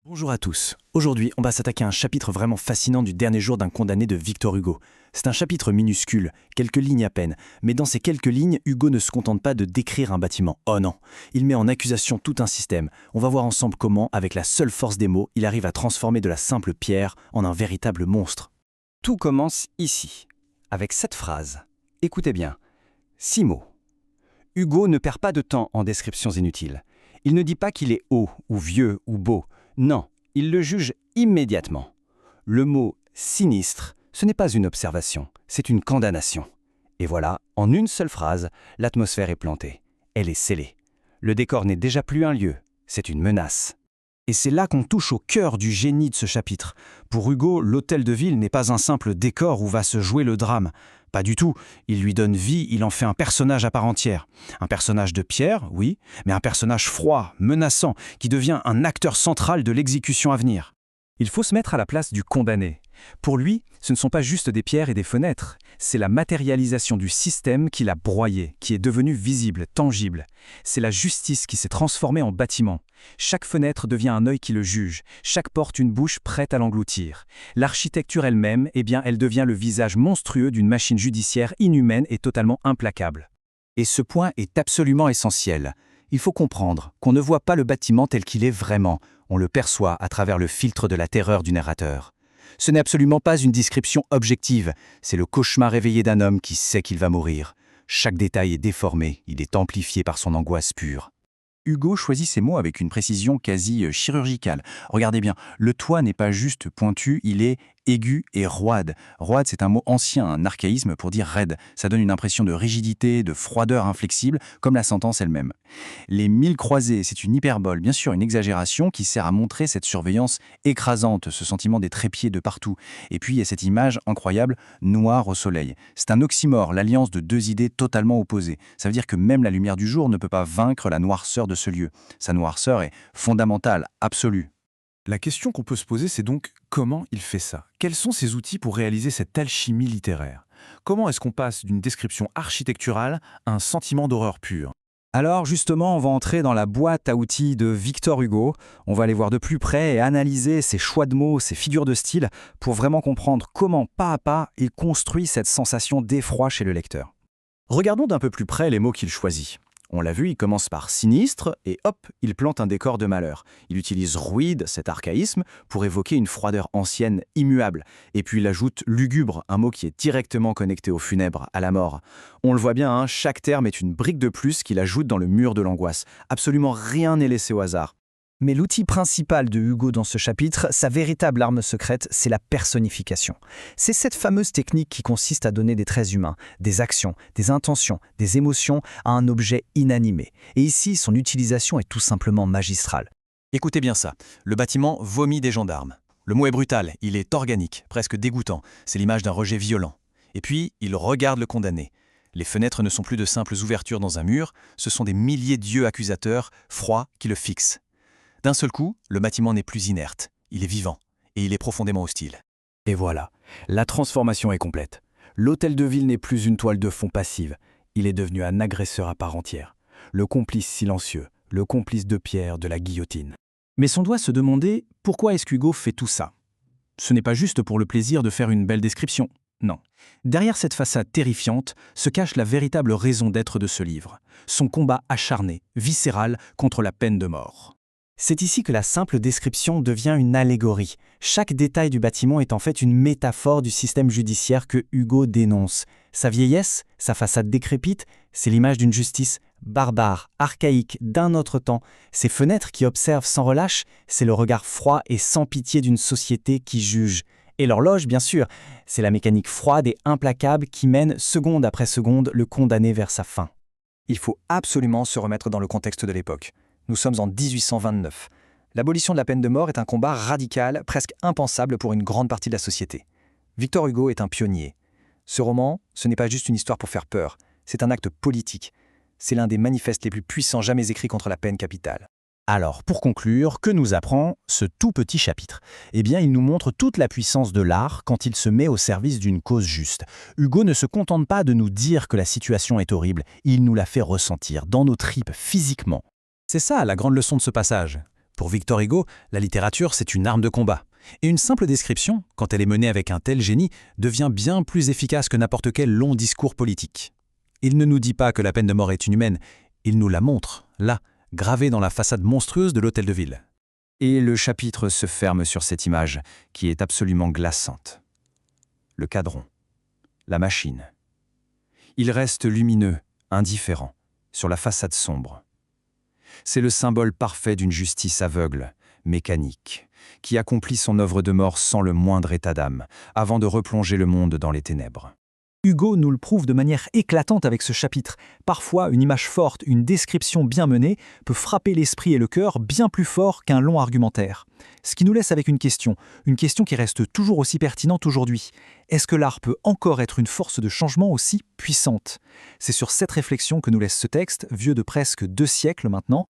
Bonjour à tous. Aujourd'hui, on va s'attaquer à un chapitre vraiment fascinant du dernier jour d'un condamné de Victor Hugo. C'est un chapitre minuscule, quelques lignes à peine, mais dans ces quelques lignes, Hugo ne se contente pas de décrire un bâtiment. Oh non, il met en accusation tout un système. On va voir ensemble comment, avec la seule force des mots, il arrive à transformer de la simple pierre en un véritable monstre. Tout commence ici, avec cette phrase. Écoutez bien, 6 mots. Hugo ne perd pas de temps en descriptions inutiles. Il ne dit pas qu'il est haut, ou vieux, ou beau. Non, il le juge immédiatement. Le mot « sinistre », ce n'est pas une observation, c'est une condamnation. Et voilà, en une seule phrase, l'atmosphère est plantée. Elle est scellée. Le décor n'est déjà plus un lieu, c'est une menace. Et c'est là qu'on touche au cœur du génie de ce chapitre. Pour Hugo, l'hôtel de ville n'est pas un simple décor où va se jouer le drame. Pas du tout, il lui donne vie, il en fait un personnage à part entière. Un personnage de pierre, oui, mais un personnage froid, menaçant, qui devient un acteur central de l'exécution à venir. Il faut se mettre à la place du condamné. Pour lui, ce ne sont pas juste des pierres et des fenêtres, c'est la matérialisation du système qui l'a broyé, qui est devenu visible, tangible. C'est la justice qui s'est transformée en bâtiment. Chaque fenêtre devient un œil qui le juge, chaque porte une bouche prête à l'engloutir. L'architecture elle-même, elle devient le visage monstrueux d'une machine judiciaire inhumaine et totalement implacable. Et ce point est absolument essentiel. Il faut comprendre qu'on ne voit pas le bâtiment tel qu'il est vraiment, on le perçoit à travers le filtre de la terreur du narrateur. Ce n'est absolument pas une description objective, c'est le cauchemar réveillé d'un homme qui sait qu'il va mourir. Chaque détail est déformé, il est amplifié par son angoisse pure. Hugo choisit ses mots avec une précision quasi chirurgicale. Regardez bien, le toit n'est pas juste pointu, il est aigu et roide. Roide, c'est un mot ancien, un archaïsme pour dire raide. Ça donne une impression de rigidité, de froideur inflexible, comme la sentence elle-même. Les 1000 croisés, c'est une hyperbole, bien sûr une exagération qui sert à montrer cette surveillance écrasante, ce sentiment des trépieds de partout. Et puis il y a cette image incroyable, noir au soleil. C'est un oxymore, l'alliance de deux idées totalement opposées. Ça veut dire que même la lumière du jour ne peut pas vaincre la noirceur de ce lieu. Sa noirceur est fondamentale, absolue. La question qu'on peut se poser, c'est donc comment il fait ça? Quels sont ses outils pour réaliser cette alchimie littéraire? Comment est-ce qu'on passe d'une description architecturale à un sentiment d'horreur pure? Alors justement, on va entrer dans la boîte à outils de Victor Hugo. On va aller voir de plus près et analyser ses choix de mots, ses figures de style, pour vraiment comprendre comment, pas à pas, il construit cette sensation d'effroi chez le lecteur. Regardons d'un peu plus près les mots qu'il choisit. On l'a vu, il commence par sinistre et hop, il plante un décor de malheur. Il utilise ruide, cet archaïsme, pour évoquer une froideur ancienne, immuable. Et puis il ajoute lugubre, un mot qui est directement connecté au funèbre, à la mort. On le voit bien, hein, chaque terme est une brique de plus qu'il ajoute dans le mur de l'angoisse. Absolument rien n'est laissé au hasard. Mais l'outil principal de Hugo dans ce chapitre, sa véritable arme secrète, c'est la personnification. C'est cette fameuse technique qui consiste à donner des traits humains, des actions, des intentions, des émotions à un objet inanimé. Et ici, son utilisation est tout simplement magistrale. Écoutez bien ça, le bâtiment vomit des gendarmes. Le mot est brutal, il est organique, presque dégoûtant. C'est l'image d'un rejet violent. Et puis, il regarde le condamné. Les fenêtres ne sont plus de simples ouvertures dans un mur, ce sont des milliers d'yeux accusateurs, froids, qui le fixent. D'un seul coup, le bâtiment n'est plus inerte, il est vivant, et il est profondément hostile. Et voilà, la transformation est complète. L'hôtel de ville n'est plus une toile de fond passive, il est devenu un agresseur à part entière. Le complice silencieux, le complice de pierre de la guillotine. Mais on doit se demander pourquoi est-ce qu'Hugo fait tout ça? Ce n'est pas juste pour le plaisir de faire une belle description, non. Derrière cette façade terrifiante se cache la véritable raison d'être de ce livre, son combat acharné, viscéral contre la peine de mort. C'est ici que la simple description devient une allégorie. Chaque détail du bâtiment est en fait une métaphore du système judiciaire que Hugo dénonce. Sa vieillesse, sa façade décrépite, c'est l'image d'une justice barbare, archaïque, d'un autre temps. Ses fenêtres qui observent sans relâche, c'est le regard froid et sans pitié d'une société qui juge. Et l'horloge, bien sûr, c'est la mécanique froide et implacable qui mène, seconde après seconde, le condamné vers sa fin. Il faut absolument se remettre dans le contexte de l'époque. Nous sommes en 1829. L'abolition de la peine de mort est un combat radical, presque impensable pour une grande partie de la société. Victor Hugo est un pionnier. Ce roman, ce n'est pas juste une histoire pour faire peur, c'est un acte politique. C'est l'un des manifestes les plus puissants jamais écrits contre la peine capitale. Alors, pour conclure, que nous apprend ce tout petit chapitre? Eh bien, il nous montre toute la puissance de l'art quand il se met au service d'une cause juste. Hugo ne se contente pas de nous dire que la situation est horrible, il nous la fait ressentir dans nos tripes physiquement. C'est ça la grande leçon de ce passage. Pour Victor Hugo, la littérature, c'est une arme de combat. Et une simple description, quand elle est menée avec un tel génie, devient bien plus efficace que n'importe quel long discours politique. Il ne nous dit pas que la peine de mort est inhumaine, il nous la montre, là, gravée dans la façade monstrueuse de l'hôtel de ville. Et le chapitre se ferme sur cette image qui est absolument glaçante. Le cadran, la machine. Il reste lumineux, indifférent, sur la façade sombre. C'est le symbole parfait d'une justice aveugle, mécanique, qui accomplit son œuvre de mort sans le moindre état d'âme, avant de replonger le monde dans les ténèbres. Hugo nous le prouve de manière éclatante avec ce chapitre. Parfois, une image forte, une description bien menée peut frapper l'esprit et le cœur bien plus fort qu'un long argumentaire. Ce qui nous laisse avec une question qui reste toujours aussi pertinente aujourd'hui. Est-ce que l'art peut encore être une force de changement aussi puissante ? C'est sur cette réflexion que nous laisse ce texte, vieux de presque 2 siècles maintenant,